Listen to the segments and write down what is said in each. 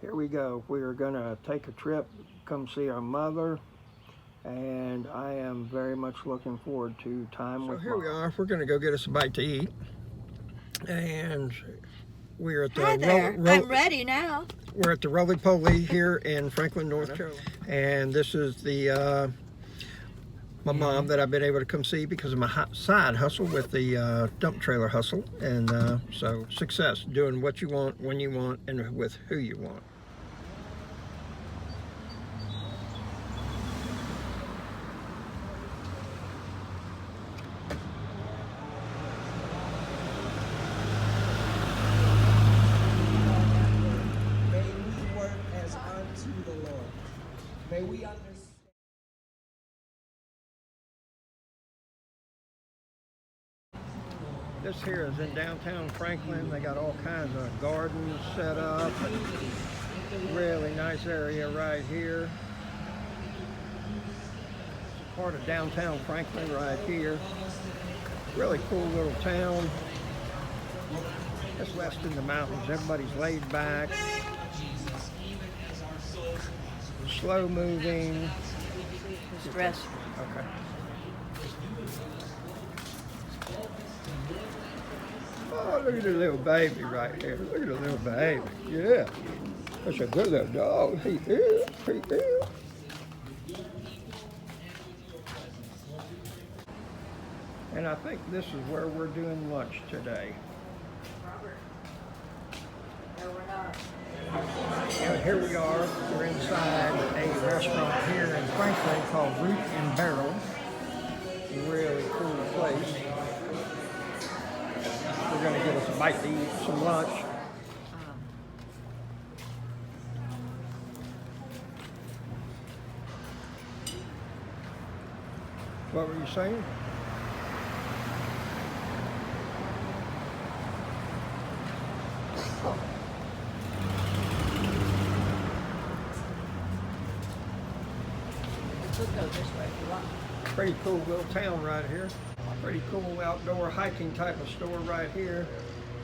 Here we go. We are going to take a trip, come see our mother, and I am very much looking forward to time with Mom. So here we are. We're going to go get us a bite to eat, and we're at the Hi there. I'm ready now. We're at the Roly Poly here in Franklin, North Carolina, and this is the my mom that I've been able to come see because of my side hustle with the dump trailer hustle, and so success, doing what you want, when you want, and with who you want. May we work as unto the Lord. May we understand. This here is in downtown Franklin. They got all kinds of gardens set up. Really nice area right here. It's part of downtown Franklin right here. Really cool little town. It's west in the mountains. Everybody's laid back. Slow moving. Stress. Okay. Oh, look at the little baby right there. Look at the little baby. Yeah. That's a good little dog. He is. He is. And I think this is where we're doing lunch today. No, we're not. And here we are. We're inside a restaurant here in Franklin called Root and Barrel. Really cool place. We're going to get us a bite to eat, some lunch. What were you saying? We could go this way if you want. Pretty cool little town right here. Pretty cool outdoor hiking type of store right here.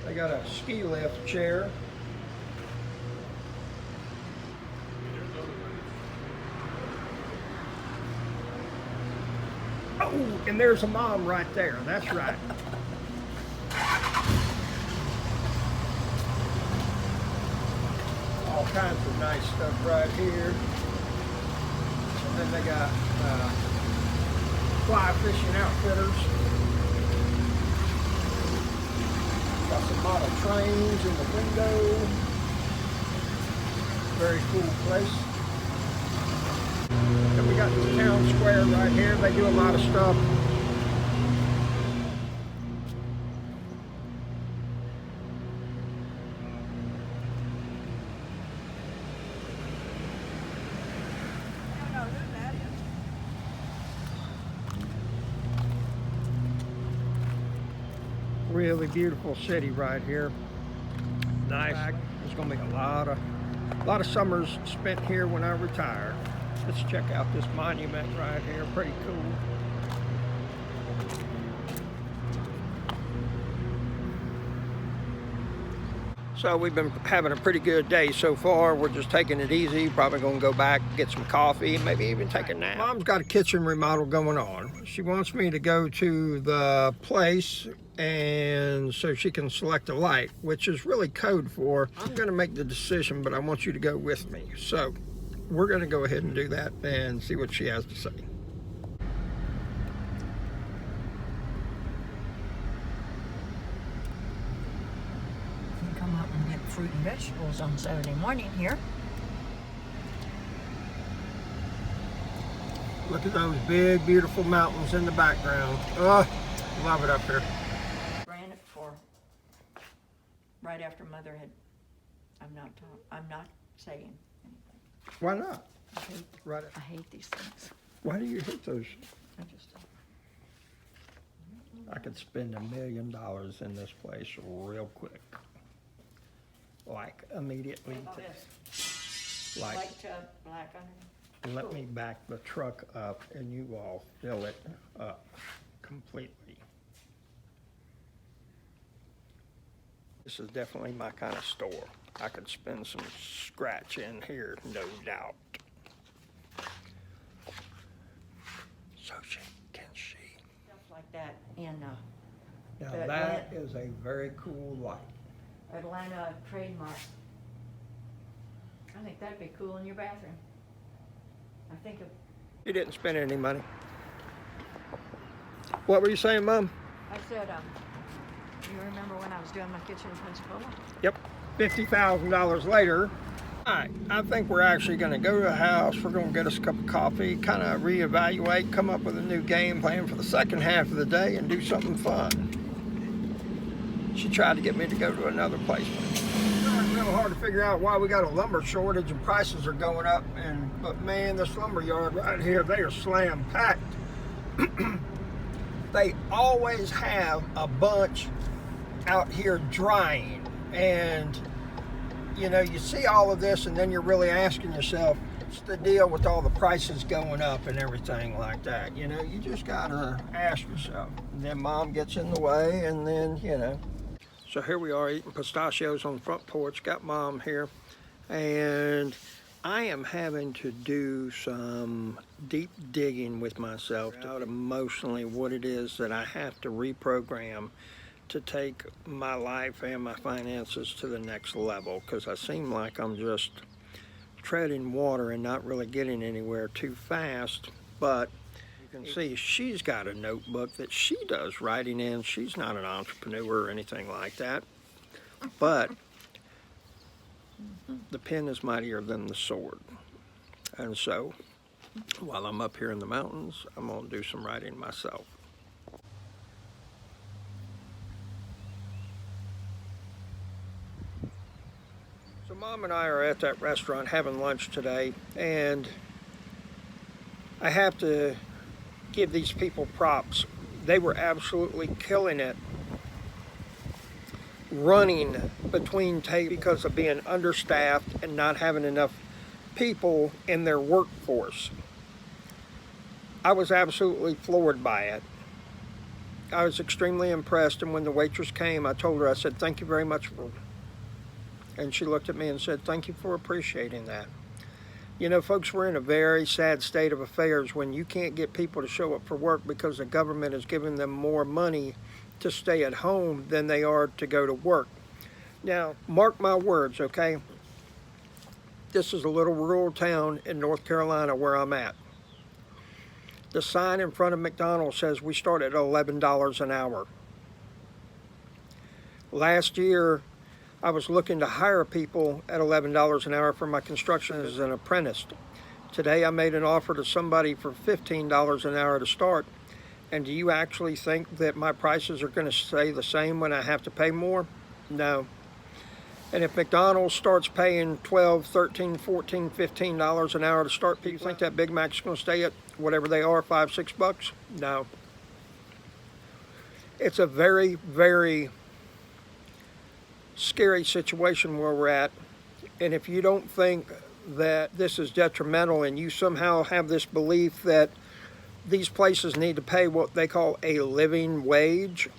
They got a ski lift chair. Oh, and there's a mom right there. That's right. All kinds of nice stuff right here. And then they got fly fishing outfitters. Got some model trains in the window. Very cool place. And we got the town square right here. They do a lot of stuff. I don't know who that is. Really beautiful city right here. Nice. There's gonna be a lot of summers spent here when I retire. Let's check out this monument right here. Pretty cool. So we've been having a pretty good day so far. We're just taking it easy. Probably gonna go back, get some coffee, maybe even take a nap. Mom's got a kitchen remodel going on. She wants me to go to the place and so she can select a light, which is really code for, I'm gonna make the decision, but I want you to go with me. So we're gonna go ahead and do that and see what she has to say. Come out and get fruit and vegetables on Saturday morning here. Look at those big, beautiful mountains in the background. Oh, love it up here. Ran it for right after Mother had. I'm not saying. Why not? I hate these things. Why do you hate those? I just. I could spend $1 million in this place real quick. Like immediately. Like White tub, black under. let me back the truck up and you all fill it up completely. This is definitely my kind of store. I could spend some scratch in here, no doubt. So can she. Stuff like that in Now But that is a very cool light. Atlanta trademark. I think that'd be cool in your bathroom. I think of, You didn't spend any money. What were you saying, Mom? I said, you remember when I was doing my kitchen in Pensacola? Yep. $50,000 later. All right, I think we're actually going to go to the house. We're going to get us a cup of coffee, kind of reevaluate, come up with a new game plan for the second half of the day, and do something fun. She tried to get me to go to another place. It's real hard to figure out why we got a lumber shortage and prices are going up. But man, this lumber yard right here, they are slam packed. They always have a bunch out here drying, and you know, you see all of this and then you're really asking yourself, what's the deal with all the prices going up and everything like that? You know, you just gotta ask yourself. And then Mom gets in the way, and then, you know. So here we are eating pistachios on the front porch, got Mom here, and I am having to do some deep digging with myself out emotionally what it is that I have to reprogram to take my life and my finances to the next level, because I seem like I'm just treading water and not really getting anywhere too fast. But you can see she's got a notebook that she does writing in. She's not an entrepreneur or anything like that, but the pen is mightier than the sword. And so while I'm up here in the mountains, I'm gonna do some writing myself. So Mom and I are at that restaurant having lunch today, and I have to give these people props. They were absolutely killing it running between tables because of being understaffed and not having enough people in their workforce. I was absolutely floored by it. I was extremely impressed, and when the waitress came, I told her, I said, thank you very much for, and she looked at me and said, thank you for appreciating that. You know, folks, we're in a very sad state of affairs when you can't get people to show up for work because the government is giving them more money to stay at home than they are to go to work. Now, mark my words, okay? This is a little rural town in North Carolina where I'm at. The sign in front of McDonald's says we start at $11 an hour. Last year, I was looking to hire people at $11 an hour for my construction as an apprentice. Today, I made an offer to somebody for $15 an hour to start. And do you actually think that my prices are going to stay the same when I have to pay more? No. And if McDonald's starts paying $12, $13, $14, $15 an hour to start, do you think that Big Mac's going to stay at whatever they are, $5, $6? No. It's a very, very scary situation where we're at. And if you don't think that this is detrimental and you somehow have this belief that these places need to pay what they call a living wage,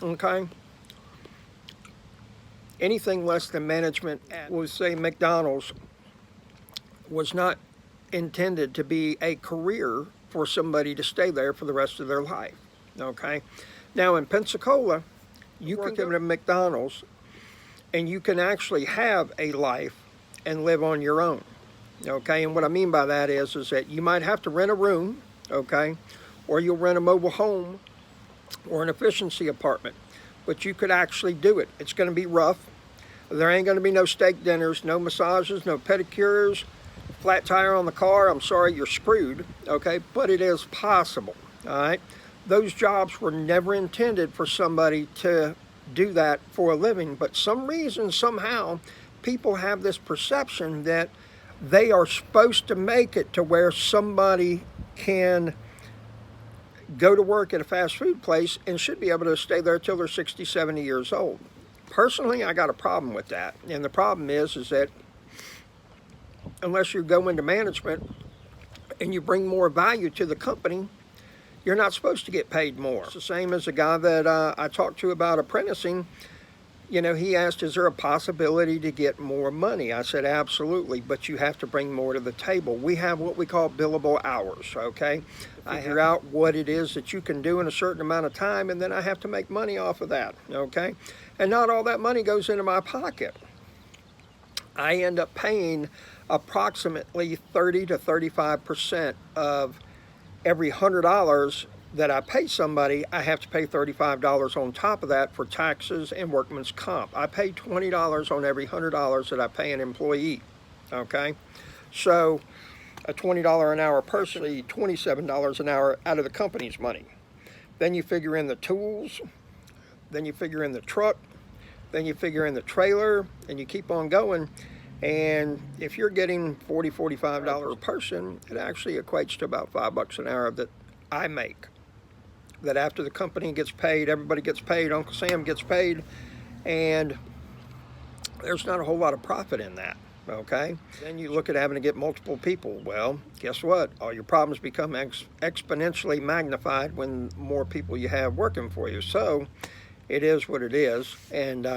okay? Anything less than management at, we'll say McDonald's, was not intended to be a career for somebody to stay there for the rest of their life, okay? Now in Pensacola, you can go to McDonald's and you can actually have a life and live on your own, okay? And what I mean by that is that you might have to rent a room, okay? Or you'll rent a mobile home or an efficiency apartment, but you could actually do it. It's gonna be rough. There ain't gonna be no steak dinners, no massages, no pedicures, flat tire on the car. I'm sorry, you're screwed, okay? But it is possible, all right? Those jobs were never intended for somebody to do that for a living, but some reason, somehow, people have this perception that they are supposed to make it to where somebody can go to work at a fast food place and should be able to stay there till they're 60, 70 years old. Personally, I got a problem with that. And the problem is that unless you go into management and you bring more value to the company, you're not supposed to get paid more. It's the same as a guy that I talked to about apprenticing. you know, he asked, is there a possibility to get more money? I said, absolutely, but you have to bring more to the table. We have what we call billable hours, okay? I figure out what it is that you can do in a certain amount of time, and then I have to make money off of that, okay? And not all that money goes into my pocket. I end up paying approximately 30 to 35% of every $100 that I pay somebody. I have to pay $35 on top of that for taxes and workman's comp. I pay $20 on every $100 that I pay an employee, okay? So a $20 an hour person, $27 an hour out of the company's money. Then you figure in the tools, then you figure in the truck, then you figure in the trailer, and you keep on going. And if you're getting $40, $45 a person, it actually equates to about $5 an hour that I make. That after the company gets paid, everybody gets paid, Uncle Sam gets paid, and there's not a whole lot of profit in that, okay? Then you look at having to get multiple people. Well, guess what? All your problems become exponentially magnified when more people you have working for you. So it is what it is, and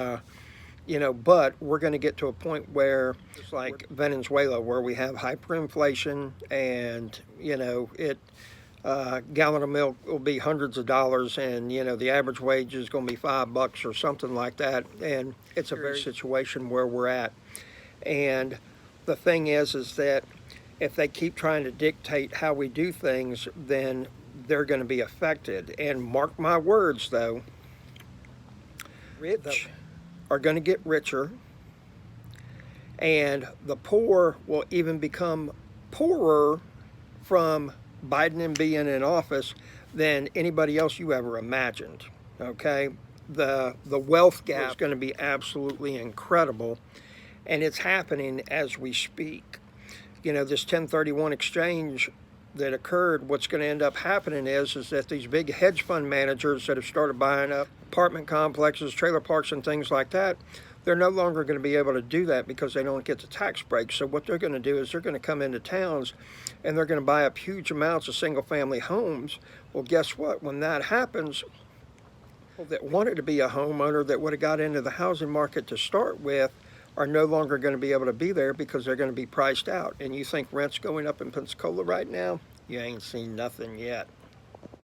you know, but we're going to get to a point where it's like Venezuela, where we have hyperinflation, and you know, gallon of milk will be hundreds of dollars, and you know, the average wage is going to be $5 or something like that, and it's a very situation where we're at. And the thing is that if they keep trying to dictate how we do things, then they're going to be affected. And mark my words, though, rich are going to get richer, and the poor will even become poorer from Biden and being in office than anybody else you ever imagined, okay? The wealth gap is going to be absolutely incredible, and it's happening as we speak. You know, this 1031 exchange that occurred, what's going to end up happening is that these big hedge fund managers that have started buying up apartment complexes, trailer parks, and things like that, they're no longer going to be able to do that because they don't get the tax breaks. So what they're going to do is they're going to come into towns and they're going to buy up huge amounts of single-family homes. Well, guess what? When that happens, people that wanted to be a homeowner that would have got into the housing market to start with are no longer going to be able to be there because they're going to be priced out. And you think rent's going up in Pensacola right now? You ain't seen nothing yet.